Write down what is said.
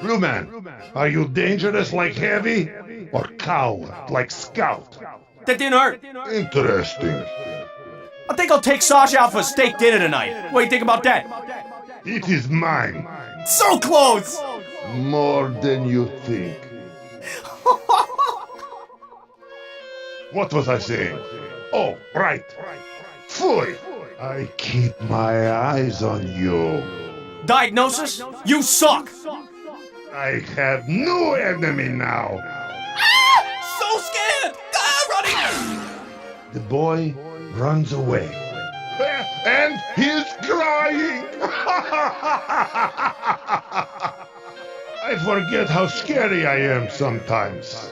Blue Man, are you dangerous like Heavy or coward like Scout? That didn't hurt. Interesting. I think I'll take Sasha out for a steak dinner tonight. What do you think about that? It is mine. So close! More than you think. What was I saying? Oh, right. Phooey! I keep my eyes on you. Diagnosis? You suck! I have no enemy now. So scared! Running! The boy runs away. And he's crying! I forget how scary I am sometimes.